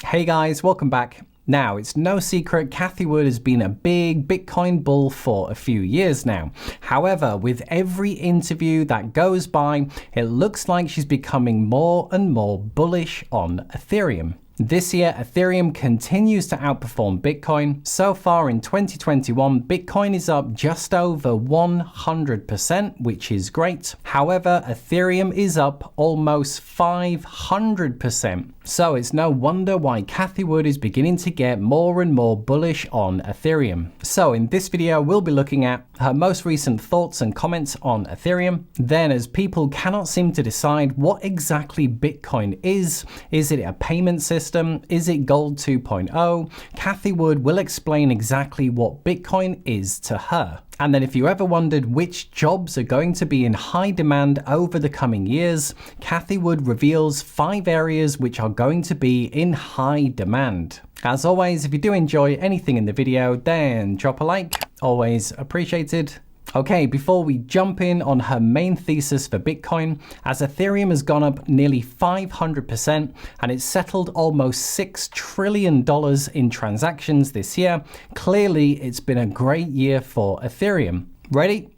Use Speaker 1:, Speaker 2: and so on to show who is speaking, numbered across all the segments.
Speaker 1: Hey guys, welcome back. Now, it's no secret Cathie Wood has been a big Bitcoin bull for a few years now. However, with every interview that goes by, it looks like she's becoming more and more bullish on Ethereum. This year, Ethereum continues to outperform Bitcoin. So far in 2021, Bitcoin is up just over 100%, which is great. However, Ethereum is up almost 500%. So it's no wonder why Cathie Wood is beginning to get more and more bullish on Ethereum. So in this video, we'll be looking at her most recent thoughts and comments on Ethereum. Then, as people cannot seem to decide what exactly Bitcoin is it a payment system? Is it gold 2.0? Cathie Wood will explain exactly what Bitcoin is to her. And then if you ever wondered which jobs are going to be in high demand over the coming years, Cathie Wood reveals 5 areas which are going to be in high demand. As always, if you do enjoy anything in the video, then drop a like, always appreciated. Okay, before we jump in on her main thesis for Bitcoin, as Ethereum has gone up nearly 500% and it's settled almost $6 trillion in transactions this year, clearly it's been a great year for Ethereum. Ready?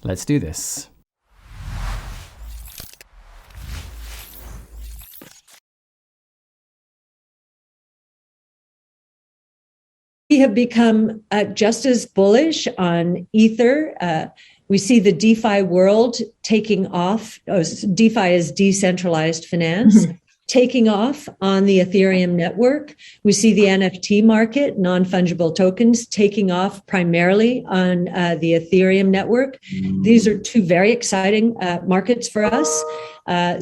Speaker 1: Let's do this.
Speaker 2: We have become just as bullish on Ether. We see the DeFi world taking off. DeFi is decentralized finance, taking off on the Ethereum network. We see the NFT market, non-fungible tokens, taking off primarily on the Ethereum network. These are 2 very exciting markets for us.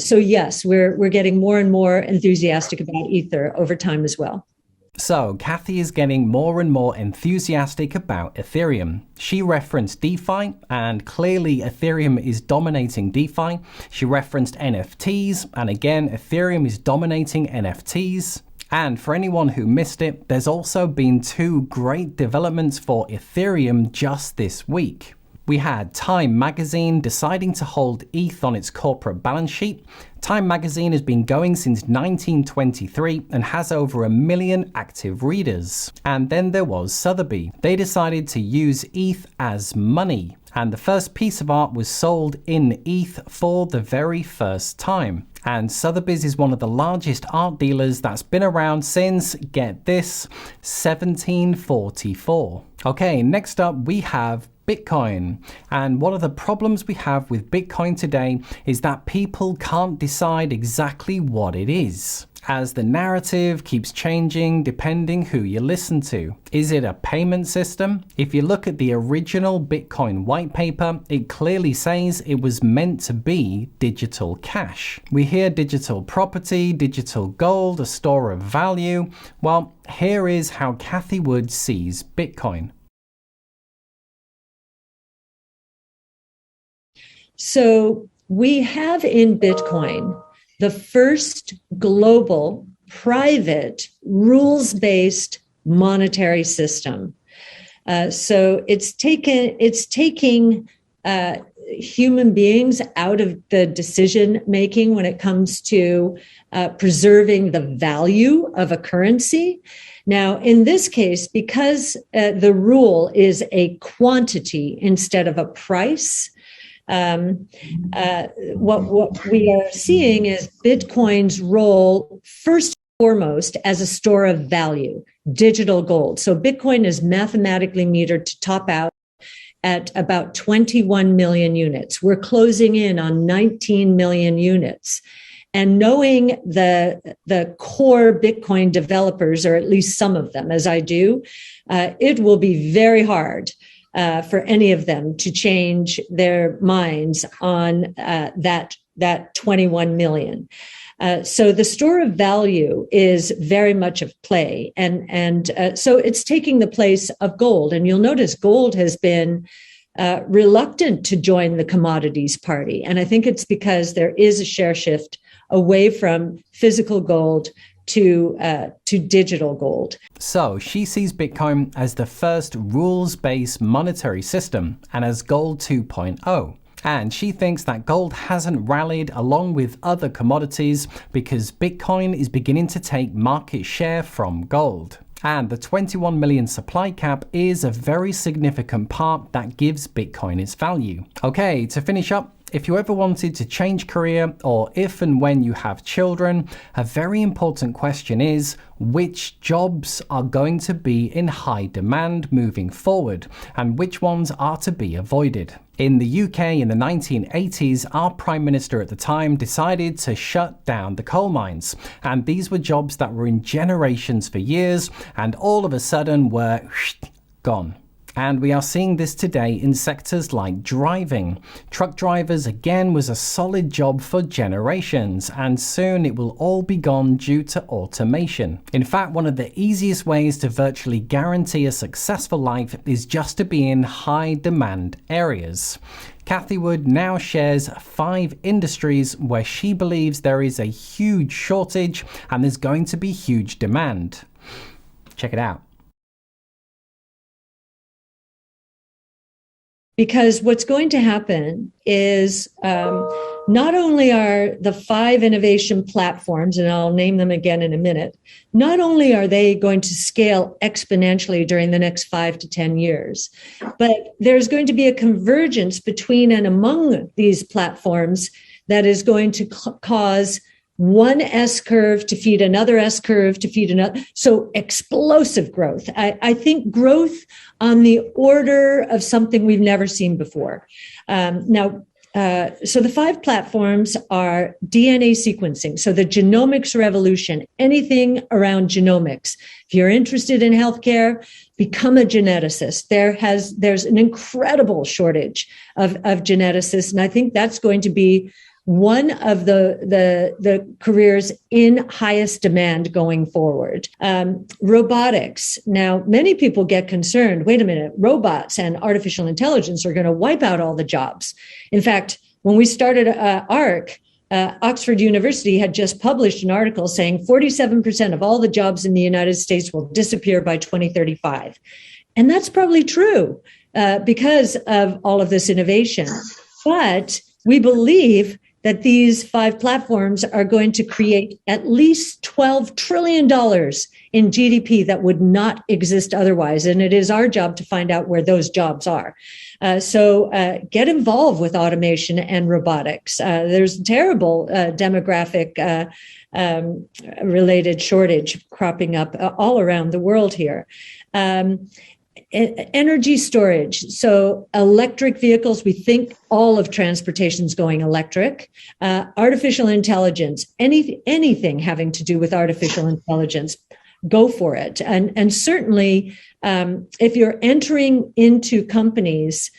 Speaker 2: So yes, we're getting more and more enthusiastic about Ether over time as well.
Speaker 1: So, Cathie is getting more and more enthusiastic about Ethereum. She referenced DeFi, and clearly Ethereum is dominating DeFi. She referenced NFTs, and again, Ethereum is dominating NFTs. And for anyone who missed it, there's also been 2 great developments for Ethereum just this week. We had Time magazine deciding to hold ETH on its corporate balance sheet. Time magazine has been going since 1923 and has over 1 million active readers. And then there was Sotheby's. They decided to use ETH as money. And the first piece of art was sold in ETH for the very first time. And Sotheby's is one of the largest art dealers that's been around since, get this, 1744. Okay, next up we have Bitcoin. And one of the problems we have with Bitcoin today is that people can't decide exactly what it is, as the narrative keeps changing depending who you listen to. Is it a payment system? If you look at the original Bitcoin white paper, it clearly says it was meant to be digital cash. We hear digital property, digital gold, a store of value. Well, here is how Cathie Wood sees Bitcoin.
Speaker 2: So we have in Bitcoin the first global, private, rules-based monetary system. So it's taking human beings out of the decision making when it comes to preserving the value of a currency. Now, in this case, because the rule is a quantity instead of a price, what we are seeing is Bitcoin's role first and foremost as a store of value, digital gold. So Bitcoin is mathematically metered to top out at about 21 million units. We're closing in on 19 million units. And knowing the core Bitcoin developers, or at least some of them, as I do, it will be very hard for any of them to change their minds on that 21 million. So the store of value is very much of play. And so it's taking the place of gold. And you'll notice gold has been reluctant to join the commodities party. And I think it's because there is a share shift away from physical gold to digital gold.
Speaker 1: So she sees Bitcoin as the first rules-based monetary system and as gold 2.0. And she thinks that gold hasn't rallied along with other commodities because Bitcoin is beginning to take market share from gold. And the 21 million supply cap is a very significant part that gives Bitcoin its value. Okay, to finish up, if you ever wanted to change career or if and when you have children, a very important question is which jobs are going to be in high demand moving forward and which ones are to be avoided. In the UK in the 1980s, our Prime Minister at the time decided to shut down the coal mines. And these were jobs that were in generations for years and all of a sudden were gone. And we are seeing this today in sectors like driving. Truck drivers again was a solid job for generations, and soon it will all be gone due to automation. In fact, one of the easiest ways to virtually guarantee a successful life is just to be in high demand areas. Cathie Wood now shares 5 industries where she believes there is a huge shortage and there's going to be huge demand. Check it out.
Speaker 2: Because what's going to happen is not only are the 5 innovation platforms, and I'll name them again in a minute, not only are they going to scale exponentially during the next 5 to 10 years, but there's going to be a convergence between and among these platforms that is going to cause one S curve to feed another S curve to feed another. So explosive growth. I think growth on the order of something we've never seen before. So the 5 platforms are DNA sequencing. So the genomics revolution, anything around genomics. If you're interested in healthcare, become a geneticist. There's an incredible shortage of geneticists. And I think that's going to be one of the careers in highest demand going forward. Robotics. Now, many people get concerned, wait a minute, robots and artificial intelligence are going to wipe out all the jobs. In fact, when we started ARC, Oxford University had just published an article saying 47% of all the jobs in the United States will disappear by 2035. And that's probably true because of all of this innovation. But we believe that these 5 platforms are going to create at least $12 trillion in GDP that would not exist otherwise. And it is our job to find out where those jobs are. So get involved with automation and robotics. There's terrible demographic related shortage cropping up all around the world here. Energy storage. So electric vehicles, we think all of transportation is going electric. Artificial intelligence, anything having to do with artificial intelligence, go for it. And certainly, if you're entering into companies,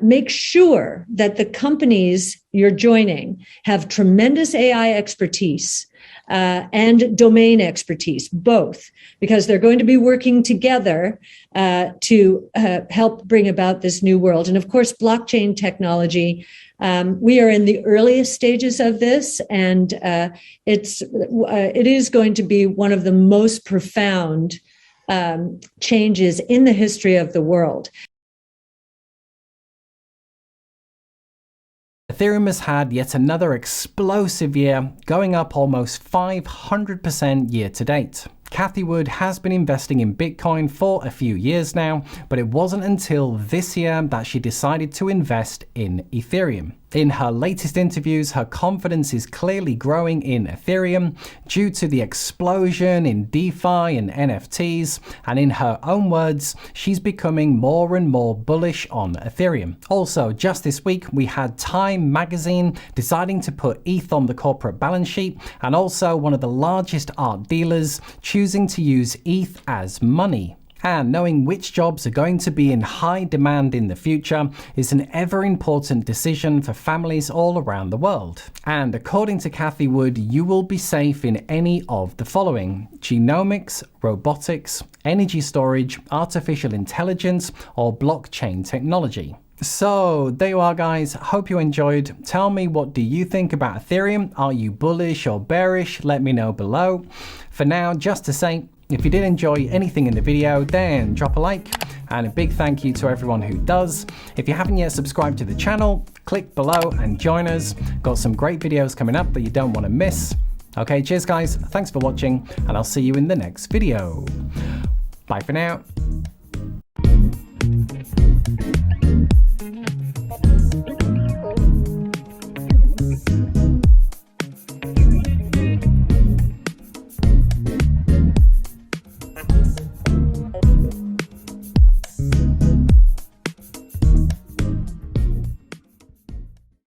Speaker 2: make sure that the companies you're joining have tremendous AI expertise and domain expertise, both, because they're going to be working together to help bring about this new world. And of course, blockchain technology. We are in the earliest stages of this, and it is going to be one of the most profound changes in the history of the world.
Speaker 1: Ethereum has had yet another explosive year, going up almost 500% year to date. Cathie Wood has been investing in Bitcoin for a few years now, but it wasn't until this year that she decided to invest in Ethereum. In her latest interviews, her confidence is clearly growing in Ethereum due to the explosion in DeFi and NFTs, and in her own words, she's becoming more and more bullish on Ethereum. Also, just this week, we had Time magazine deciding to put ETH on the corporate balance sheet, and also one of the largest art dealers choosing to use ETH as money. And knowing which jobs are going to be in high demand in the future is an ever important decision for families all around the world. And according to Cathie Wood, you will be safe in any of the following: genomics, robotics, energy storage, artificial intelligence, or blockchain technology. So there you are, guys. Hope you enjoyed. Tell me, what do you think about Ethereum? Are you bullish or bearish? Let me know below. For now, just to say, if you did enjoy anything in the video, then drop a like and a big thank you to everyone who does. If you haven't yet subscribed to the channel, click below and join us. Got some great videos coming up that you don't want to miss. Okay, cheers guys, thanks for watching, and I'll see you in the next video. Bye for now.